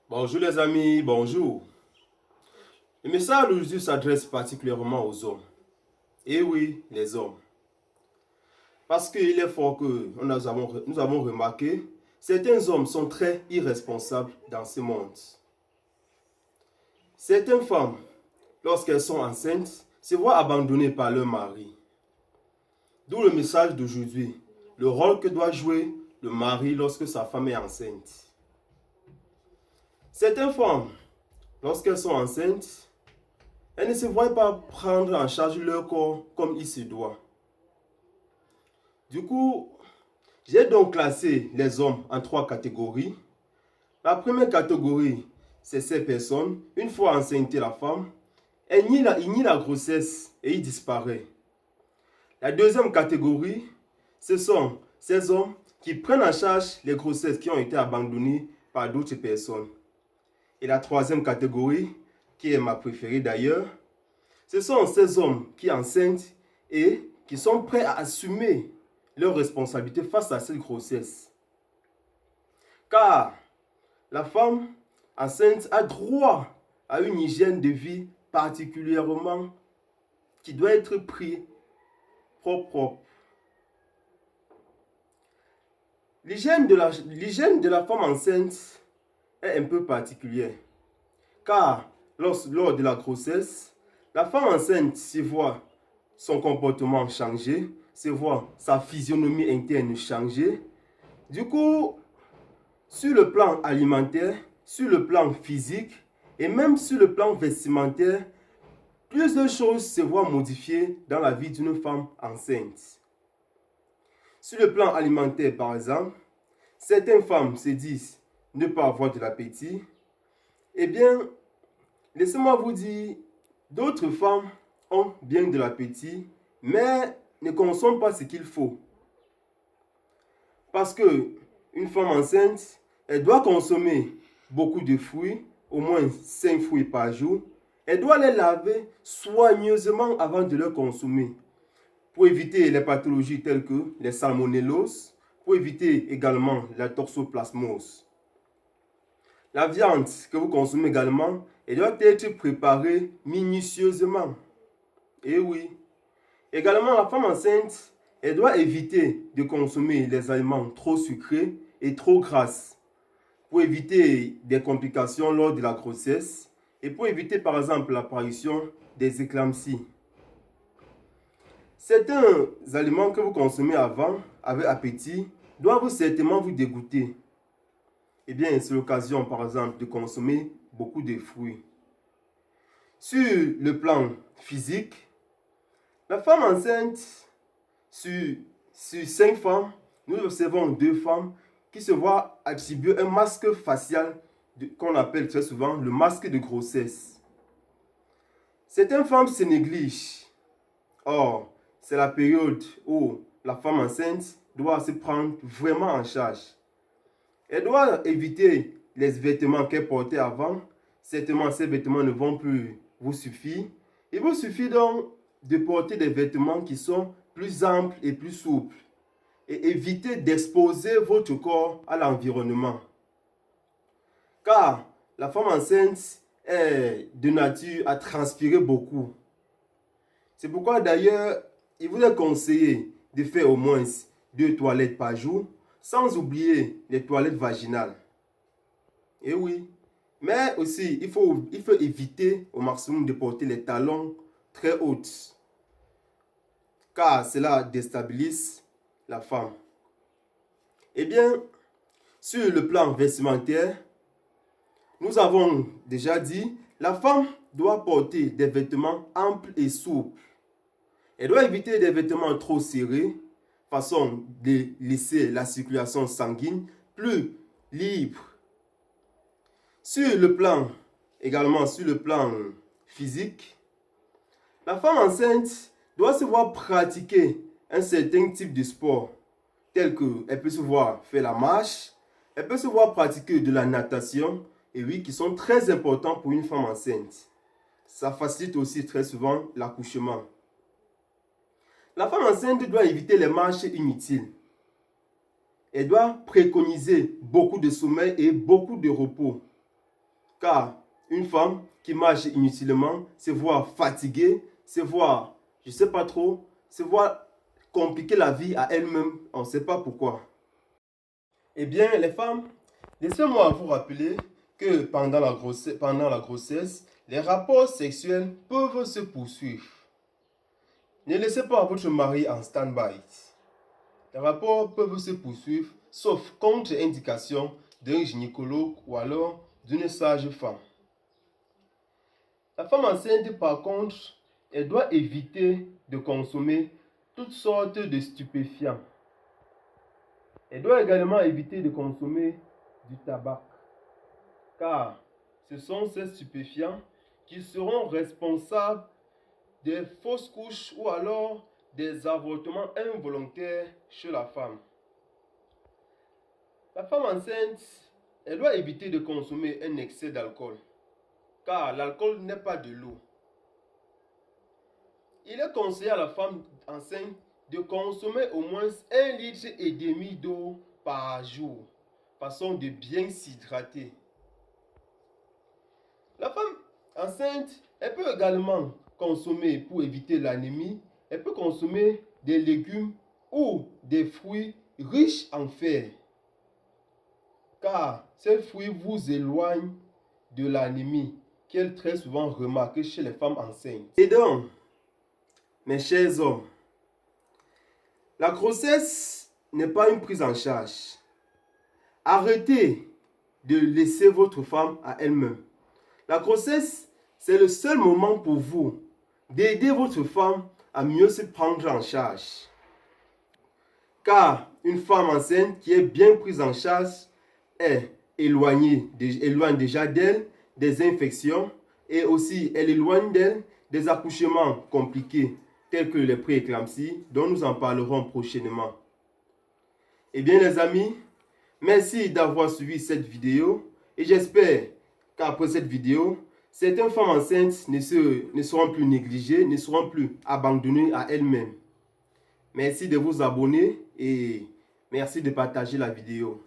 Bonjour les amis, bonjour. Le message d'aujourd'hui s'adresse particulièrement aux hommes. Et oui, les hommes. Parce qu'il est fort que nous avons remarqué, certains hommes sont très irresponsables dans ce monde. Certaines femmes, lorsqu'elles sont enceintes, se voient abandonnées par leur mari. D'où le message d'aujourd'hui, le rôle que doit jouer le mari lorsque sa femme est enceinte. Certaines femmes, lorsqu'elles sont enceintes, elles ne se voient pas prendre en charge leur corps comme il se doit. Du coup, j'ai donc classé les hommes en trois catégories. La première catégorie, c'est ces personnes, une fois enceinte la femme, il nie la grossesse et il disparaît. La deuxième catégorie, ce sont ces hommes qui prennent en charge les grossesses qui ont été abandonnées par d'autres personnes. Et la troisième catégorie, qui est ma préférée d'ailleurs, ce sont ces hommes qui enceintent et qui sont prêts à assumer leurs responsabilités face à cette grossesse. Car la femme enceinte a droit à une hygiène de vie particulièrement qui doit être prise propre. L'hygiène de la femme enceinte est un peu particulière. Car lors de la grossesse, la femme enceinte se voit son comportement changer, se voit sa physionomie interne changer. Du coup, sur le plan alimentaire, sur le plan physique et même sur le plan vestimentaire, plusieurs choses se voient modifiées dans la vie d'une femme enceinte. Sur le plan alimentaire, par exemple, certaines femmes se disent ne pas avoir de l'appétit. Eh bien, laissez-moi vous dire, d'autres femmes ont bien de l'appétit, mais ne consomment pas ce qu'il faut. Parce que une femme enceinte, elle doit consommer beaucoup de fruits, au moins 5 fruits par jour. Elle doit les laver soigneusement avant de les consommer, pour éviter les pathologies telles que les salmonelloses, pour éviter également la toxoplasmose. La viande que vous consommez également, elle doit être préparée minutieusement. Et oui. Également, la femme enceinte, elle doit éviter de consommer les aliments trop sucrés et trop gras pour éviter des complications lors de la grossesse et pour éviter par exemple l'apparition des éclampsies. Certains aliments que vous consommez avant, avec appétit, doivent certainement vous dégoûter. Eh bien, c'est l'occasion par exemple de consommer beaucoup de fruits. Sur le plan physique, la femme enceinte, sur 5 femmes, nous observons 2 femmes qui se voient attribuer un masque facial qu'on appelle très souvent le masque de grossesse. Certaines femmes se négligent. Or, c'est la période où la femme enceinte doit se prendre vraiment en charge. Elle doit éviter les vêtements qu'elle portait avant. Certainement, ces vêtements ne vont plus vous suffire. Il vous suffit donc de porter des vêtements qui sont plus amples et plus souples. Et éviter d'exposer votre corps à l'environnement. Car la femme enceinte est de nature à transpirer beaucoup. C'est pourquoi d'ailleurs, il vous est conseillé de faire au moins 2 toilettes par jour, sans oublier les toilettes vaginales. Et oui, mais aussi, il faut éviter au maximum de porter les talons très hauts, car cela déstabilise la femme. Eh bien, sur le plan vestimentaire, nous avons déjà dit, la femme doit porter des vêtements amples et souples. Elle doit éviter des vêtements trop serrés, façon de laisser la circulation sanguine plus libre. Également sur le plan physique, la femme enceinte doit se voir pratiquer un certain type de sport, tel qu'elle peut se voir faire la marche, elle peut se voir pratiquer de la natation, et oui, qui sont très importants pour une femme enceinte. Ça facilite aussi très souvent l'accouchement. La femme enceinte doit éviter les marches inutiles. Elle doit préconiser beaucoup de sommeil et beaucoup de repos. Car une femme qui marche inutilement, se voit fatiguée, se voit, je ne sais pas trop, se voit compliquer la vie à elle-même, on ne sait pas pourquoi. Eh bien, les femmes, laissez-moi vous rappeler que pendant la grossesse, les rapports sexuels peuvent se poursuivre. Ne laissez pas votre mari en stand-by. Les rapports peuvent se poursuivre, sauf contre-indication d'un gynécologue ou alors d'une sage-femme. La femme enceinte, par contre, elle doit éviter de consommer toutes sortes de stupéfiants. Elle doit également éviter de consommer du tabac, car ce sont ces stupéfiants qui seront responsables des fausses couches ou alors des avortements involontaires chez la femme. La femme enceinte, elle doit éviter de consommer un excès d'alcool, car l'alcool n'est pas de l'eau. Il est conseillé à la femme enceinte de consommer au moins 1,5 litre d'eau par jour, façon de bien s'hydrater. La femme enceinte, elle peut également consommer, pour éviter l'anémie, elle peut consommer des légumes ou des fruits riches en fer, car ces fruits vous éloignent de l'anémie qu'elle très souvent remarque chez les femmes enceintes. Et donc, mes chers hommes, la grossesse n'est pas une prise en charge. Arrêtez de laisser votre femme à elle-même. La grossesse, c'est le seul moment pour vous d'aider votre femme à mieux se prendre en charge. Car une femme enceinte qui est bien prise en charge éloigne déjà d'elle des infections et aussi elle éloigne d'elle des accouchements compliqués tels que les pré-éclampsies dont nous en parlerons prochainement. Eh bien les amis, merci d'avoir suivi cette vidéo et j'espère qu'après cette vidéo, certaines femmes enceintes ne seront plus négligées, ne seront plus abandonnées à elles-mêmes. Merci de vous abonner et merci de partager la vidéo.